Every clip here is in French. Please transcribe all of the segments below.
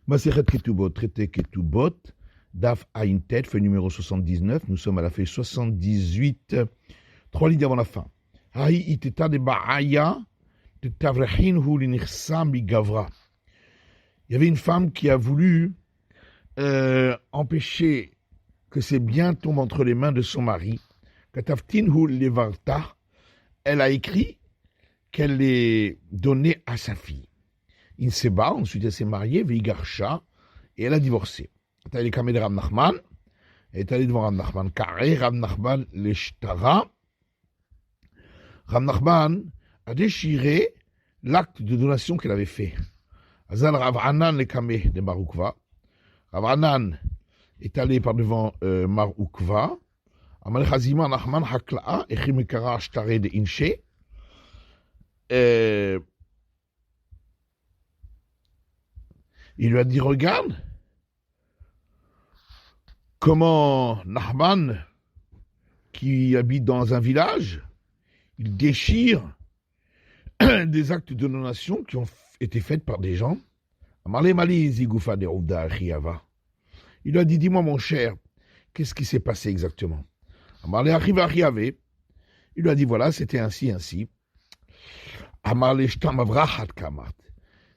Masechet Ketubot, traité Ketubot, Daf Aïn Tet, feuille numéro 79. Nous sommes à la feuille 78, 3 lignes avant la fin. Haï iteta de ba'aya de tavrehin hu l'inichsam bigavra. Il y avait une femme qui a voulu empêcher que ses biens tombent entre les mains de son mari. Kataftin hu levarta. Elle a écrit qu'elle les donnait à sa fille. Inseba, ensuite elle s'est mariée, Veigarsha, et elle a divorcé. Elle est allée de Rav Nachman, elle est allée devant Rav Nachman Carré, Rav Nachman l'Eshtara. Rav Nachman a déchiré l'acte de donation qu'elle avait fait. Azal Rav Hanan le Kameh de Maroukva. Rav Hanan est allé par devant Maroukva. Amal Chazima Nachman Hakla'a, Echimekara Ashtare de Inche. Il lui a dit, regarde comment Nachman, qui habite dans un village, il déchire des actes de donation qui ont été faits par des gens. Il lui a dit, dis-moi mon cher, qu'est-ce qui s'est passé exactement? Il lui a dit, voilà, c'était ainsi, ainsi.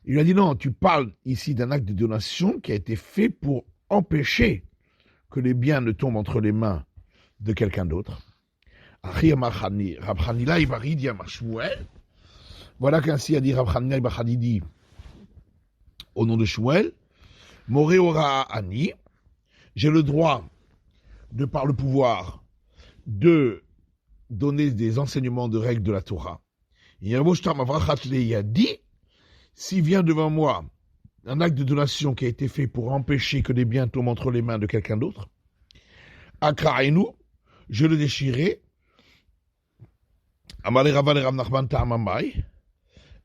Il lui a dit, non, tu parles ici d'un acte de donation qui a été fait pour empêcher que les biens ne tombent entre les mains de quelqu'un d'autre. Voilà qu'ainsi a dit Rab Hanina bar Hadidi au nom de Shmuel, Moré ora ani, j'ai le droit, de par le pouvoir, de donner des enseignements de règles de la Torah. S'il vient devant moi un acte de donation qui a été fait pour empêcher que des biens tombent entre les mains de quelqu'un d'autre, Akrainu, je le déchirai. Amalé Rava le Rav Nachman ta'amamai.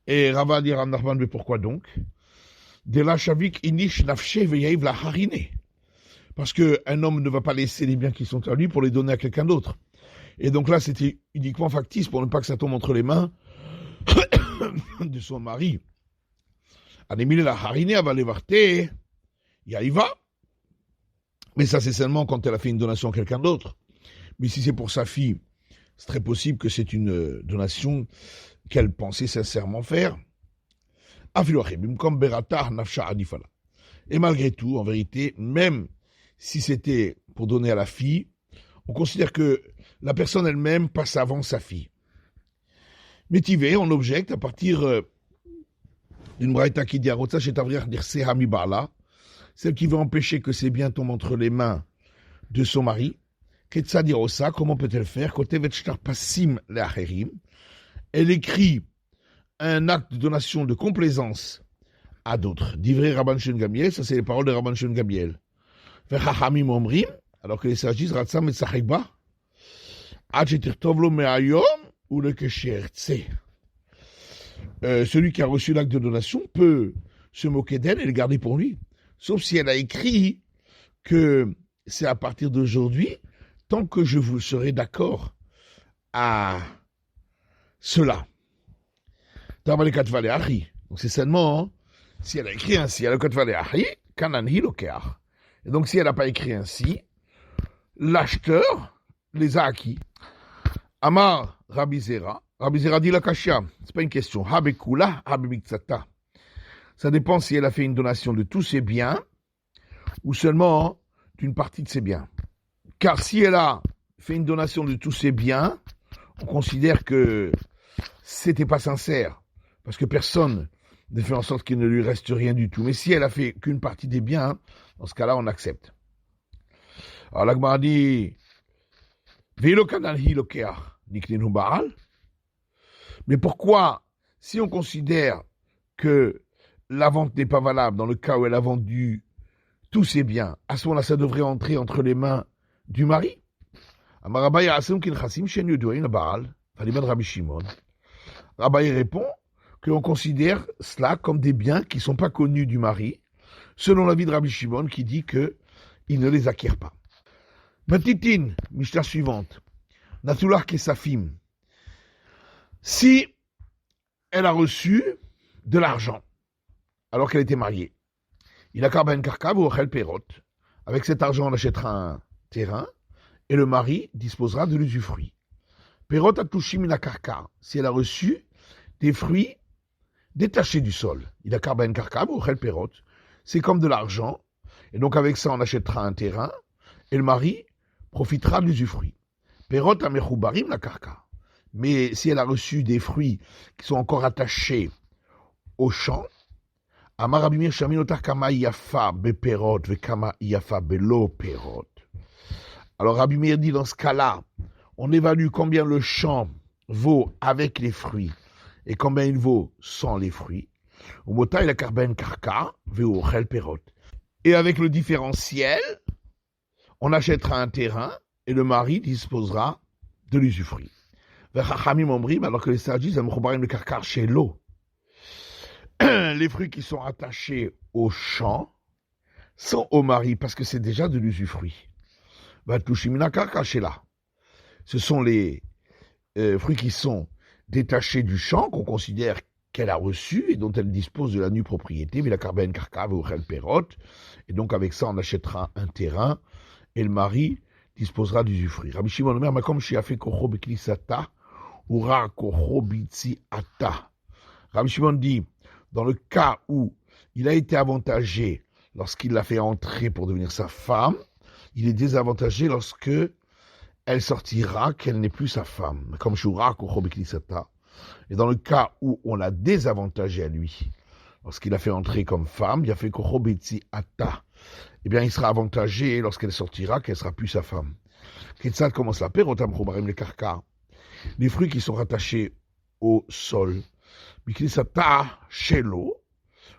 Et Rava dit Rav Nachman, mais pourquoi donc? De la shavik inish nafshe veyaïv la harine. Parce qu'un homme ne va pas laisser les biens qui sont à lui pour les donner à quelqu'un d'autre. Et donc là, c'était uniquement factice pour ne pas que ça tombe entre les mains de son mari. Anémile la harine va les varter, y va. Mais ça, c'est seulement quand elle a fait une donation à quelqu'un d'autre. Mais si c'est pour sa fille, c'est très possible que c'est une donation qu'elle pensait sincèrement faire. Et malgré tout, en vérité, même si c'était pour donner à la fille, on considère que la personne elle-même passe avant sa fille. Métivé, on objecte à partir d'une braïta qui dit Arotsa chez Tavriach dirse hami ba'ala, celle qui veut empêcher que ses biens tombent entre les mains de son mari. Ketsa dirosa, comment peut-elle faire? Kotevet shtar pasim le'acherim. Elle écrit un acte de donation de complaisance à d'autres. Divrei Rabban Shimon Gamliel, ça c'est les paroles de Rabban Shimon Gamliel. Vechachamim omrim, alors que les sages disent Ratzam et Sachekba, ad shetirtov lo me'ayom ou le kesher tse. Celui qui a reçu l'acte de donation peut se moquer d'elle et le garder pour lui. Sauf si elle a écrit que c'est à partir d'aujourd'hui, tant que je vous serai d'accord à cela. Donc c'est seulement si elle a écrit ainsi, et donc si elle n'a pas écrit ainsi, l'acheteur les a acquis. Amar Rabbi Zera dit la kasha, c'est pas une question. Habekula, habemiktsata. Ça dépend si elle a fait une donation de tous ses biens ou seulement d'une partie de ses biens. Car si elle a fait une donation de tous ses biens, on considère que c'était pas sincère, parce que personne ne fait en sorte qu'il ne lui reste rien du tout. Mais si elle a fait qu'une partie des biens, dans ce cas-là, on accepte. Alors l'Agmara dit, mais pourquoi, si on considère que la vente n'est pas valable dans le cas où elle a vendu tous ses biens, à ce moment-là, ça devrait entrer entre les mains du mari? Rabbi répond qu'on considère cela comme des biens qui ne sont pas connus du mari, selon l'avis de Rabbi Shimon qui dit qu'il ne les acquiert pas. Matitin, Mishnah suivante, Natular Kesafim. Si elle a reçu de l'argent alors qu'elle était mariée, Il a karben karka v'ochel perot. Avec cet argent, on achètera un terrain et le mari disposera de l'usufruit. Perot atushim mina karka. Si elle a reçu des fruits détachés du sol. Il a karben karka v'ochel perot. C'est comme de l'argent. Et donc avec ça, on achètera un terrain et le mari profitera de l'usufruit. Perot amechubarim la karka. Mais si elle a reçu des fruits qui sont encore attachés au champ, Amar Rabbi Meir Shaminotar kama yafa beperot ve kama yafa belo perot. Alors Rabbi Meir dit dans ce cas-là, on évalue combien le champ vaut avec les fruits et combien il vaut sans les fruits. Umota il a karben karka ve'ochel perot. Et avec le différentiel, on achètera un terrain et le mari disposera de l'usufruit. Ve'chachamim omrim, alors que les sages disent amchobarim le karkar chez l'eau. Les fruits qui sont attachés au champ sont au mari parce que c'est déjà de l'usufruit. Ce sont les fruits qui sont détachés du champ qu'on considère qu'elle a reçu et dont elle dispose de la nue propriété, et donc avec ça on achètera un terrain et le mari disposera d'usufruit. Rabbi Shimon Omer, makom she'afeh kocho beknisata ura kocho bitziata. Rabbi Shimon dit, dans le cas où il a été avantagé lorsqu'il l'a fait entrer pour devenir sa femme, il est désavantagé lorsque elle sortira, qu'elle n'est plus sa femme. Comme Shura kocho beknisata. Et dans le cas où on l'a désavantagé à lui, lorsqu'il a fait entrer comme femme, il a fait kocho betziata. Eh bien, il sera avantagé lorsqu'elle sortira, qu'elle sera plus sa femme. Ketzad commence la perotam chobarim le karka. Les fruits qui sont rattachés au sol. Biknisata shelo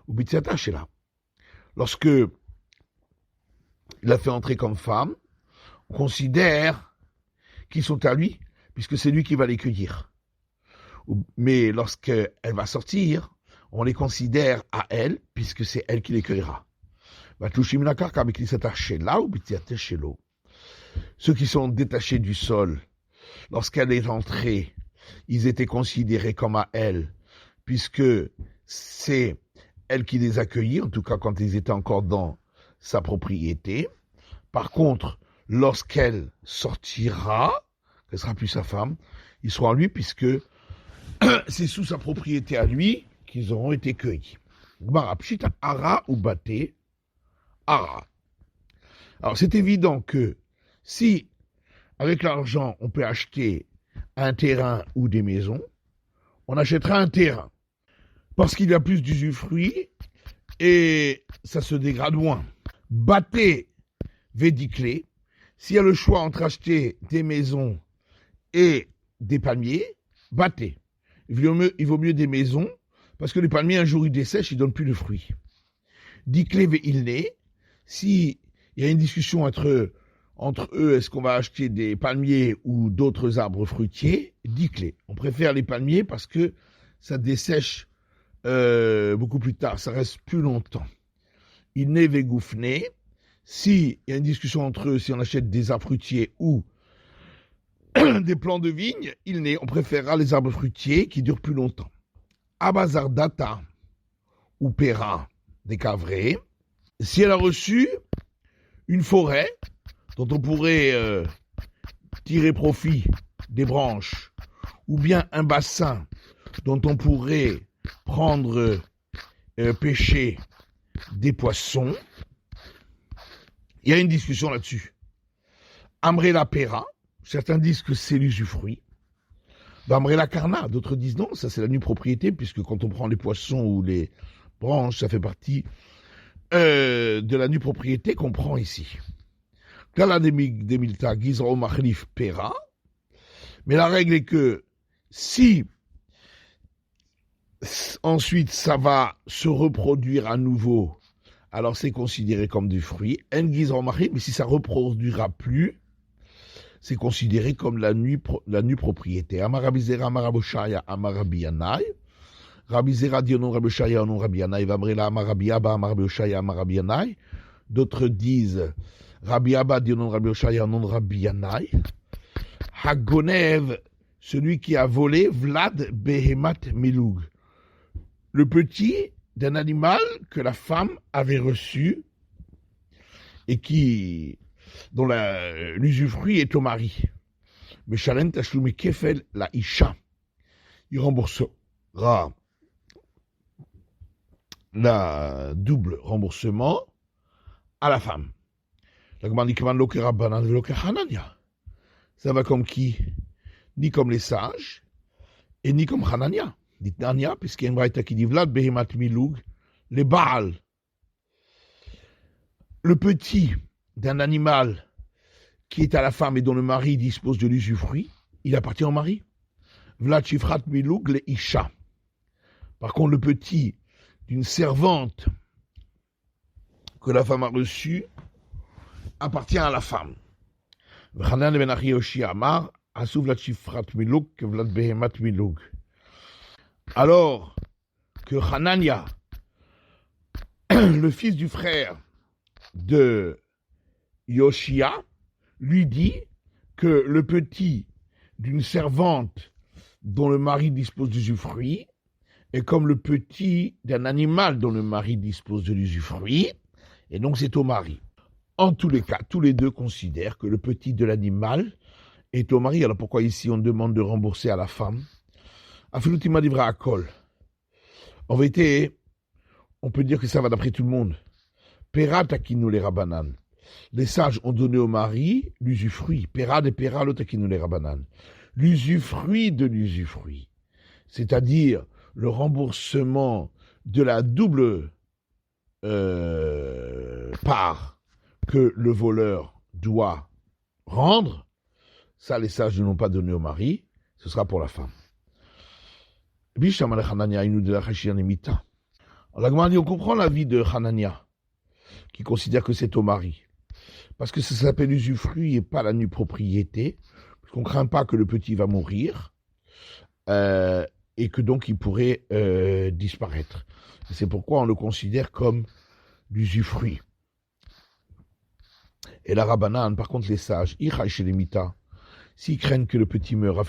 ou bitziata shela. Lorsque il a fait entrer comme femme, on considère qu'ils sont à lui, puisque c'est lui qui va les cueillir. Mais lorsqu'elle va sortir, on les considère à elle, puisque c'est elle qui les cueillera. Ceux qui sont détachés du sol, lorsqu'elle est entrée, ils étaient considérés comme à elle, puisque c'est elle qui les a cueillis, en tout cas quand ils étaient encore dans sa propriété. Par contre, lorsqu'elle sortira, qu'elle sera plus sa femme, ils seront à lui, puisque c'est sous sa propriété à lui qu'ils auront été cueillis. Ara ou Baté, Ara. Alors c'est évident que si avec l'argent on peut acheter un terrain ou des maisons, on achètera un terrain parce qu'il y a plus d'usufruit et ça se dégrade moins. Baté, védiclé, s'il y a le choix entre acheter des maisons et des palmiers, baté. Il vaut mieux des maisons, parce que les palmiers, un jour, ils dessèchent, ils ne donnent plus de fruits. Diclé ve'ilné, si il y a une discussion entre eux, est-ce qu'on va acheter des palmiers ou d'autres arbres fruitiers, diclé. On préfère les palmiers parce que ça dessèche beaucoup plus tard, ça reste plus longtemps. Ilné ve'goufné, si il y a une discussion entre eux, si on achète des arbres fruitiers ou des plants de vigne, on préférera les arbres fruitiers qui durent plus longtemps. Abazardata ou Pera des Cavrés, si elle a reçu une forêt dont on pourrait tirer profit des branches, ou bien un bassin dont on pourrait prendre, pêcher des poissons, il y a une discussion là-dessus. Amrela Pera, certains disent que c'est l'usufruit. Amrela Karna, d'autres disent non, ça c'est la nue propriété, puisque quand on prend les poissons ou les branches, ça fait partie de la nue propriété qu'on prend ici. Kala demilta gizro machlif Pera, mais la règle est que si ensuite ça va se reproduire à nouveau, alors c'est considéré comme du fruit. En gizro machlif, mais si ça reproduira plus, c'est considéré comme la nue propriété. Amarabizera, Amaraboshaya, Amarabiyanai. Rabizera dit au nom Raboshaya, au nom Rabiyanai. Vamrela, Amarabiaba, Amaraboshaya, Amarabiyanai. D'autres disent Rabiaba dit au nom Raboshaya, au nom de Rabiyanai. Hagonev, celui qui a volé, Vlad Behemat Miloug. Le petit d'un animal que la femme avait reçu et dont l'usufruit est au mari. Meshalem tashlumi kefel la isha. Il remboursera le double remboursement à la femme. La commande dit que Rabbanan veut que Hanania. Ça va comme qui? Ni comme les sages et ni comme Hanania. Dit Nania, puisqu'il y a une braïta qui dit Vlad behemat miloug, les Baal. Le petit d'un animal qui est à la femme et dont le mari dispose de l'usufruit, il appartient au mari. Vlad shifrat miloug, les Isha. Par contre, le petit d'une servante que la femme a reçue appartient à la femme. Hanan ben Achioshi Amar, Asu Vlad shifrat miloug, que Vlad behemat miloug. Alors que Hanania, le fils du frère de Yoshia, lui dit que le petit d'une servante dont le mari dispose d'usufruit est comme le petit d'un animal dont le mari dispose de l'usufruit, et donc c'est au mari. En tous les cas, tous les deux considèrent que le petit de l'animal est au mari. Alors pourquoi ici on demande de rembourser à la femme? Afilutima livra akol. En vérité, on peut dire que ça va d'après tout le monde. Pera takinu les rabanan. Les sages ont donné au mari l'usufruit. Pera de pera lo takinu les rabanan. L'usufruit de l'usufruit. C'est-à-dire le remboursement de la double part que le voleur doit rendre. Ça, les sages ne l'ont pas donné au mari. Ce sera pour la femme. On comprend l'avis de Hanania, qui considère que c'est au mari. Parce que ça s'appelle usufruit et pas la nue propriété, parce qu'on ne craint pas que le petit va mourir, et que donc il pourrait disparaître. Et c'est pourquoi on le considère comme l'usufruit. Et la Rabbanan, par contre les sages, s'ils craignent que le petit meure,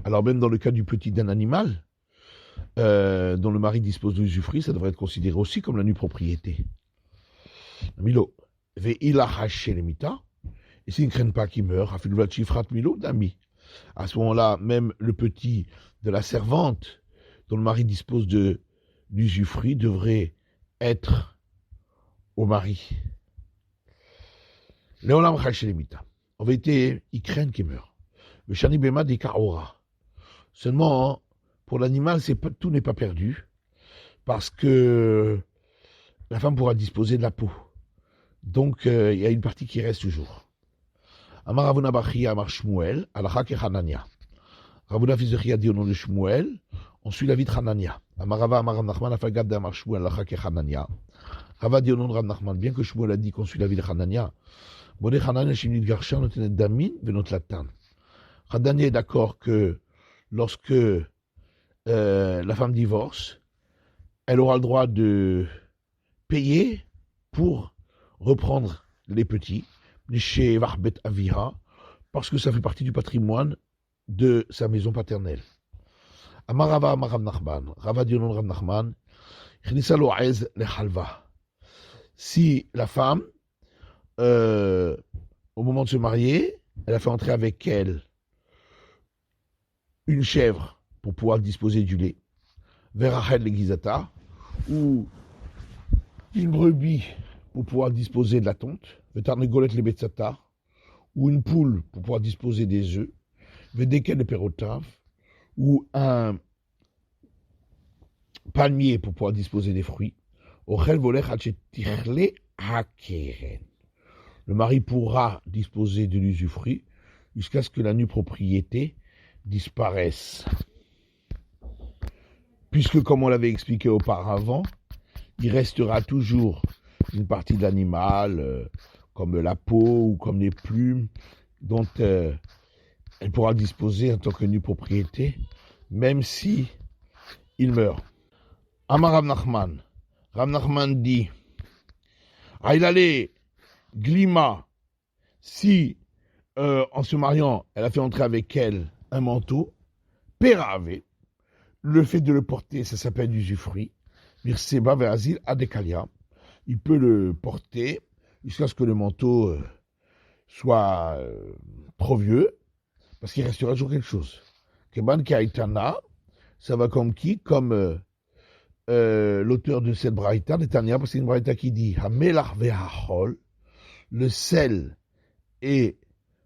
alors même dans le cas du petit d'un animal, dont le mari dispose de l'usufruit, ça devrait être considéré aussi comme la nue propriété. Milo, et s'ils ne craignent pas qu'il meure, à ce moment-là, même le petit de la servante, dont le mari dispose de l'usufruit, devrait être au mari. En vérité, ils craignent qu'il meure. Le shani bema dit kaora. Seulement, pour l'animal, tout n'est pas perdu, parce que la femme pourra disposer de la peau. Donc, il y a une partie qui reste toujours. Amar Ravuna Bachia Amar Shmuel, Alacha ke Hanania. Ravuna fils de Chia dit au nom de Shmuel, on suit la vie de Hanania. Amar Rava Amar Rav Nachman, Afagad de Amar Shmuel, Alacha ke Hanania. Rava dit au nom de Rav Nachman, bien que Shmuel a dit qu'on suit la vie de Hanania, Bodé Hanania Shimnit Garshan, Notenet Damin, Venot Latan. Hanania est d'accord que lorsque la femme divorce, elle aura le droit de payer pour reprendre les petits, chez Varbet Aviha, parce que ça fait partie du patrimoine de sa maison paternelle. Amarava Amarav Nachman, Rava dit au nom de Rav Nachman, Chnissa lo aez le halva. Si la femme, au moment de se marier, elle a fait entrer avec elle une chèvre pour pouvoir disposer du lait, Verachel legizata, ou une brebis pour pouvoir disposer de la tonte, Vetarnegolet le betsata, ou une poule pour pouvoir disposer des œufs, Vedeken le perotav, ou un palmier pour pouvoir disposer des fruits, Ochel volech hachetichle hakeren. Le mari pourra disposer de l'usufruit jusqu'à ce que la nue propriété disparaisse. Puisque, comme on l'avait expliqué auparavant, il restera toujours une partie de l'animal, comme la peau ou comme les plumes, dont elle pourra disposer en tant que nue propriété, même si il meurt. Amar Rav Nachman dit, Aïlale, Glima, si en se mariant, elle a fait entrer avec elle un manteau, Pérave, le fait de le porter, ça s'appelle l'usufruit. Mirseba ve'azil adekalia. Il peut le porter jusqu'à ce que le manteau soit trop vieux, parce qu'il restera toujours quelque chose. Keban Kaitana, ça va comme qui? Comme l'auteur de cette braïta, Netanya, parce que c'est une braïta qui dit Hamelach ve'hachol, le sel et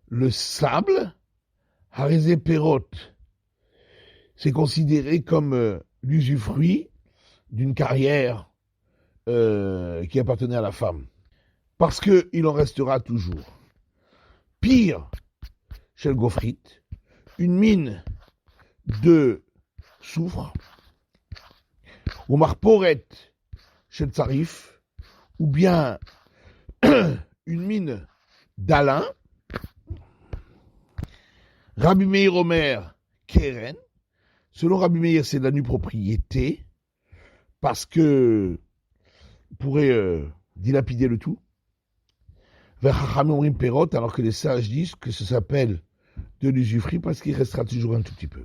le sable, Harizé Perot, c'est considéré comme l'usufruit d'une carrière qui appartenait à la femme. Parce qu'il en restera toujours. Pire, chez le Gofrite, une mine de soufre, ou marporet chez le Tsarif, ou bien une mine d'Alain, Rabbi Meir Omer Keren, selon Rabbi Meir, c'est de la nue propriété, parce que pourrait dilapider le tout. Vers Chachamim Perot, alors que les sages disent que ça s'appelle de l'usufruit parce qu'il restera toujours un tout petit peu.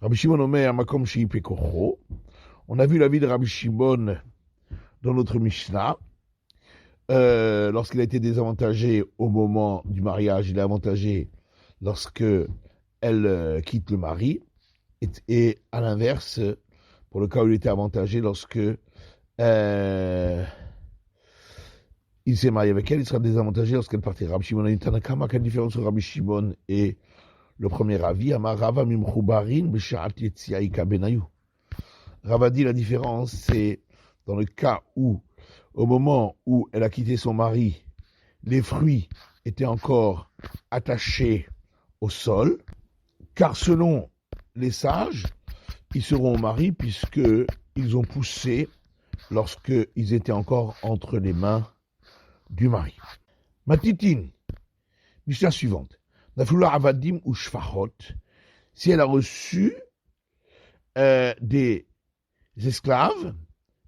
Rabbi Shimon Omer Makom Shei Pekocho. On a vu la vie de Rabbi Shimon dans notre Mishnah. Lorsqu'il a été désavantagé au moment du mariage, il est avantagé lorsque elle quitte le mari. Et à l'inverse, pour le cas où il était avantagé, lorsque il s'est marié avec elle, il sera désavantagé lorsqu'elle partira. Rabbi Shimon Tanakama, quelle différence entre Rabbi Shimon et le premier avis? Rava dit la différence, c'est dans le cas où, au moment où elle a quitté son mari, les fruits étaient encore attachés au sol, car selon les sages, ils seront au mari puisqu'ils ont poussé lorsqu'ils étaient encore entre les mains du mari. Matitine, Mishnah suivante. Nafula avadim ou shfachot, si elle a reçu des esclaves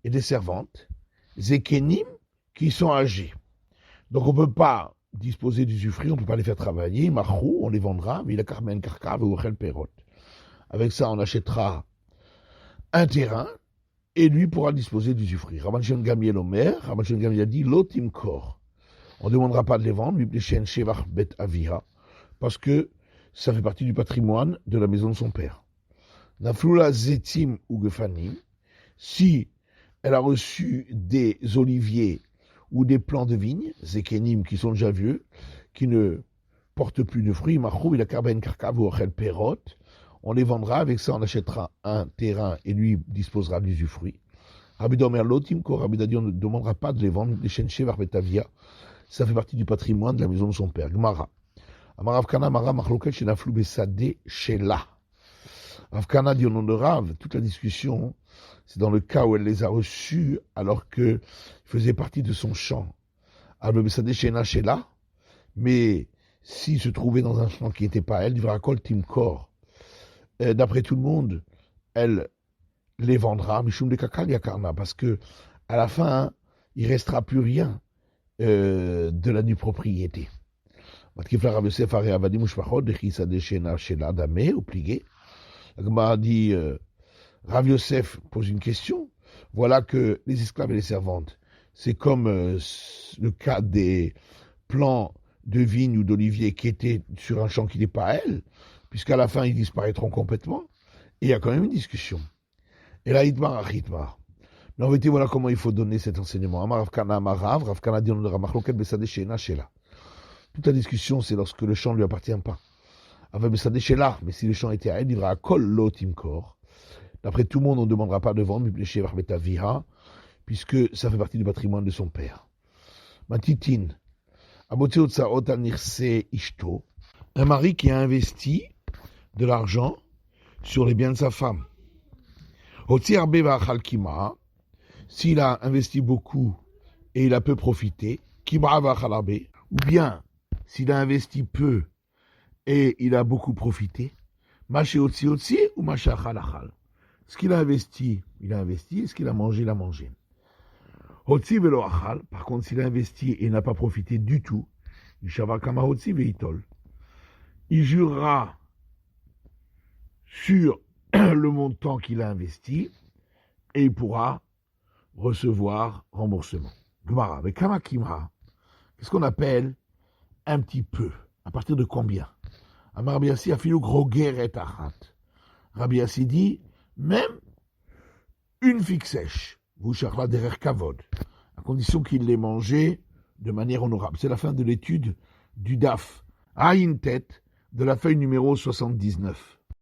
et des servantes, zekenim, qui sont âgés. Donc on ne peut pas disposer d'usufruit, on ne peut pas les faire travailler, marchou, on les vendra, mais il a carmen karkav ou ochel perot. Avec ça, on achètera un terrain et lui pourra disposer d'usufruit. Rabban Shimon Gamiel Omer, Rabban Shimon Gamiel a dit lotim kor. On ne demandera pas de les vendre, parce que ça fait partie du patrimoine de la maison de son père. Naflula zetim ou gefanim, si elle a reçu des oliviers ou des plants de vigne, zekenim qui sont déjà vieux, qui ne portent plus de fruits, machou, il a karben karkav ou ochel perot, on les vendra, avec ça on achètera un terrain et lui disposera d'usufruit. Rabbi Domer lotim ko, Rabbi Dadi, on ne demandera pas de les vendre, les shenche betavia, ça fait partie du patrimoine de la maison de son père. Gemara. Amar Rav Kana, Mara Machloket, Shenaflou Besade, Shela. Rav Kana dit au nom de Rav, toute la discussion, c'est dans le cas où elle les a reçus alors qu'ils faisaient partie de son champ. Albe Besade, Shena, Shela. Mais s'il se trouvait dans un champ qui n'était pas elle, il va Kol Timkor. D'après tout le monde, elle les vendra, Mishum de Kakal Yakarna, parce que à la fin, il ne restera plus rien de la nue propriété. La Gemara dit, Rav Yosef pose une question. Voilà que les esclaves et les servantes, c'est comme le cas des plants de vigne ou d'olivier qui étaient sur un champ qui n'est pas à elle, puisqu'à la fin ils disparaîtront complètement. Et il y a quand même une discussion. Et là, Hitmar à Hitmar. Mais en vérité, voilà comment il faut donner cet enseignement. Amar Rav Kana, Rav Kana dit on aura machloket besade shena shela. Toute la discussion, c'est lorsque le champ ne lui appartient pas. Avec besade shela, mais si le champ était à elle, il devra kol lo timkor. D'après tout le monde, on ne demandera pas de vendre, puisque ça fait partie du patrimoine de son père. Matitin, ishto, un mari qui a investi de l'argent sur les biens de sa femme. S'il a investi beaucoup et il a peu profité, ou bien s'il a investi peu et il a beaucoup profité, ou ce qu'il a investi, il a investi, ce qu'il a mangé, il a mangé. Par contre, s'il a investi et n'a pas profité du tout, il jurera sur le montant qu'il a investi et il pourra recevoir remboursement. Gemara, avec Kamakimra, qu'est-ce qu'on appelle un petit peu? À partir de combien? Amar Rabbi Yassi afilu groger et achat. Rabbi Yassi dit, même une figue sèche, vous cherchez derrière kavod, à condition qu'il l'ait mangé de manière honorable. C'est la fin de l'étude du DAF, Aïn tête, de la feuille numéro 79.